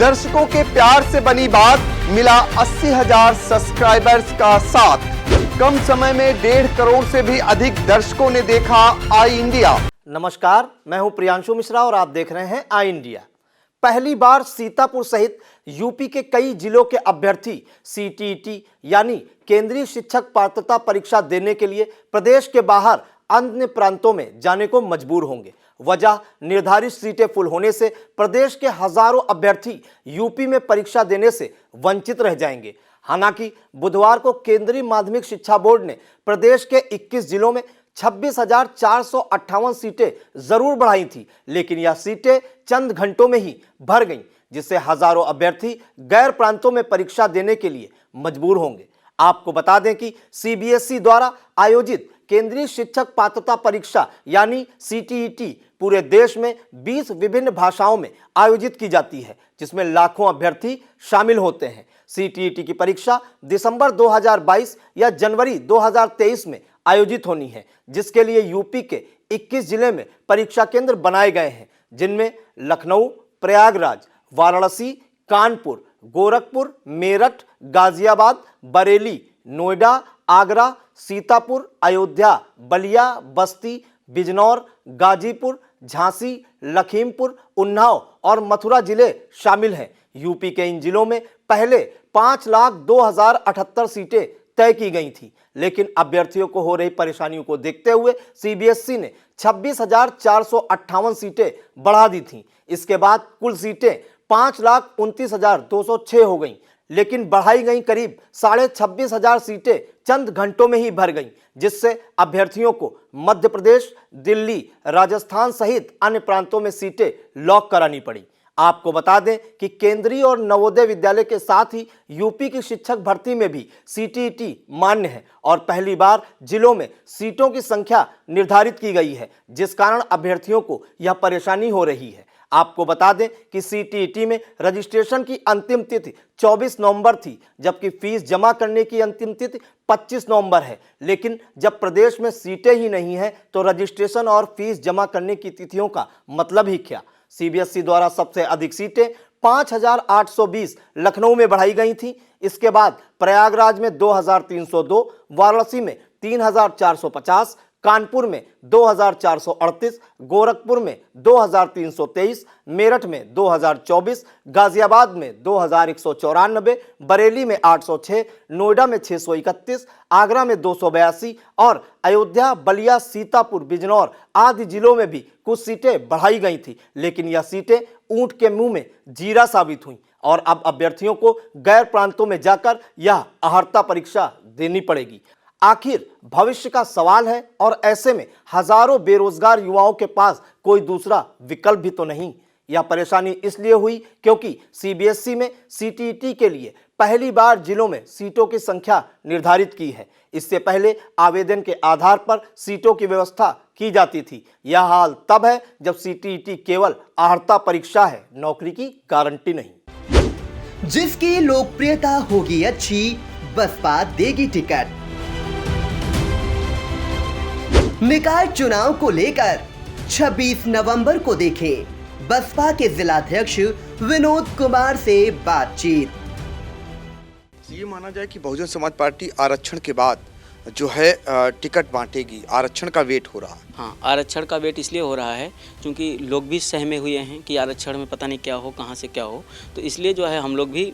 दर्शकों के प्यार से बनी बात, मिला 80,000 सब्सक्राइबर्स का साथ। कम समय में 1.5 करोड़ से भी अधिक दर्शकों ने देखा आई इंडिया। नमस्कार, मैं हूं प्रियांशु मिश्रा और आप देख रहे हैं आई इंडिया। पहली बार सीतापुर सहित यूपी के कई जिलों के अभ्यर्थी सीटीईटी यानी केंद्रीय शिक्षक पात्रता परीक्षा देने के लिए प्रदेश के बाहर अन्य प्रांतों में जाने को मजबूर होंगे। वजह, निर्धारित सीटें फुल होने से प्रदेश के हजारों अभ्यर्थी यूपी में परीक्षा देने से वंचित रह जाएंगे। हालांकि बुधवार को केंद्रीय माध्यमिक शिक्षा बोर्ड ने प्रदेश के 21 जिलों में 26,458 सीटें जरूर बढ़ाई थी, लेकिन यह सीटें चंद घंटों में ही भर गईं, जिससे हजारों अभ्यर्थी गैर प्रांतों में परीक्षा देने के लिए मजबूर होंगे। आपको बता दें कि सीबीएसई द्वारा आयोजित केंद्रीय शिक्षक पात्रता परीक्षा यानी सीटीईटी पूरे देश में 20 विभिन्न भाषाओं में आयोजित की जाती है, जिसमें लाखों अभ्यर्थी शामिल होते हैं। सीटीईटी की परीक्षा दिसंबर 2022 या जनवरी 2023 में आयोजित होनी है, जिसके लिए यूपी के 21 जिले में परीक्षा केंद्र बनाए गए हैं, जिनमें लखनऊ, प्रयागराज, वाराणसी, कानपुर, गोरखपुर, मेरठ, गाजियाबाद, बरेली, नोएडा, आगरा, सीतापुर, अयोध्या, बलिया, बस्ती, बिजनौर, गाजीपुर, झांसी, लखीमपुर, उन्नाव और मथुरा जिले शामिल हैं। यूपी के इन जिलों में पहले 5,02,078 सीटें तय की गई थी, लेकिन अभ्यर्थियों को हो रही परेशानियों को देखते हुए सीबीएसई ने 26,458 सीटें बढ़ा दी थीं। इसके बाद कुल सीटें 5,29,206 हो गईं, लेकिन बढ़ाई गई करीब 26,500 सीटें चंद घंटों में ही भर गईं, जिससे अभ्यर्थियों को मध्य प्रदेश, दिल्ली, राजस्थान सहित अन्य प्रांतों में सीटें लॉक करानी पड़ी। आपको बता दें कि केंद्रीय और नवोदय विद्यालय के साथ ही यूपी की शिक्षक भर्ती में भी सीटीईटी मान्य है और पहली बार जिलों में सीटों की संख्या निर्धारित की गई है, जिस कारण अभ्यर्थियों को यह परेशानी हो रही है। आपको बता दें कि सीटीईटी में रजिस्ट्रेशन की अंतिम तिथि 24 नवंबर थी, जबकि फीस जमा करने की अंतिम तिथि 25 नवंबर है। लेकिन जब प्रदेश में सीटें ही नहीं हैं, तो रजिस्ट्रेशन और फीस जमा करने की तिथियों का मतलब ही क्या। सीबीएसई द्वारा सबसे अधिक सीटें 5,820 लखनऊ में बढ़ाई गई थी। इसके बाद प्रयागराज में 2,302, वाराणसी में 3,450, कानपुर में 2,438, गोरखपुर में 2,323, मेरठ में 2,024, गाजियाबाद में 2,194, बरेली में 806, नोएडा में 631, आगरा में 282 और अयोध्या, बलिया, सीतापुर, बिजनौर आदि जिलों में भी कुछ सीटें बढ़ाई गई थी, लेकिन यह सीटें ऊंट के मुंह में जीरा साबित हुई और अब अभ्यर्थियों को गैर प्रांतों में जाकर यह अहर्ता परीक्षा देनी पड़ेगी। आखिर भविष्य का सवाल है और ऐसे में हजारों बेरोजगार युवाओं के पास कोई दूसरा विकल्प भी तो नहीं। यह परेशानी इसलिए हुई क्योंकि सीबीएसई में सीटीईटी के लिए पहली बार जिलों में सीटों की संख्या निर्धारित की है। इससे पहले आवेदन के आधार पर सीटों की व्यवस्था की जाती थी। यह हाल तब है जब सीटीईटी केवल अहर्ता परीक्षा है, नौकरी की गारंटी नहीं। जिसकी लोकप्रियता होगी अच्छी, बसपा देगी टिकट। निकाय चुनाव को लेकर 26 नवंबर को देखें बसपा के जिलाध्यक्ष विनोद कुमार से बातचीत। ये माना जाए कि बहुजन समाज पार्टी आरक्षण के बाद जो है टिकट बांटेगी, आरक्षण का वेट हो रहा है। हाँ, आरक्षण का वेट इसलिए हो रहा है क्योंकि लोग भी सहमे हुए हैं कि आरक्षण में पता नहीं क्या हो, कहाँ से क्या हो, तो इसलिए जो है हम लोग भी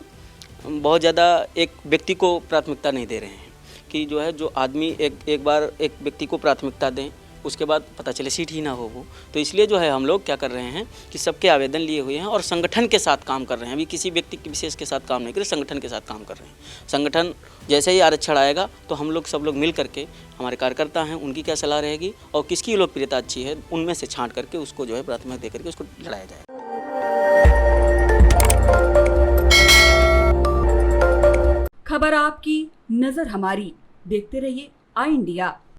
बहुत ज़्यादा एक व्यक्ति को प्राथमिकता नहीं दे रहे हैं कि जो है जो आदमी एक बार एक व्यक्ति को प्राथमिकता दें, उसके बाद पता चले सीट ही ना हो वो। तो इसलिए जो है हम लोग क्या कर रहे हैं कि सबके आवेदन लिए हुए हैं और संगठन के साथ काम कर रहे हैं। अभी किसी व्यक्ति विशेष के साथ काम नहीं कर रहे, संगठन के साथ काम कर रहे हैं। संगठन जैसे ही आरक्षण आएगा तो हम लोग सब लोग मिल करके, हमारे कार्यकर्ता हैं, उनकी क्या सलाह रहेगी और किसकी लोकप्रियता अच्छी है, उनमें से छांट करके उसको जो है प्राथमिकता दे करके उसको लड़ाया जाएगा। खबर आपकी, नजर हमारी। देखते रहिए आई इंडिया।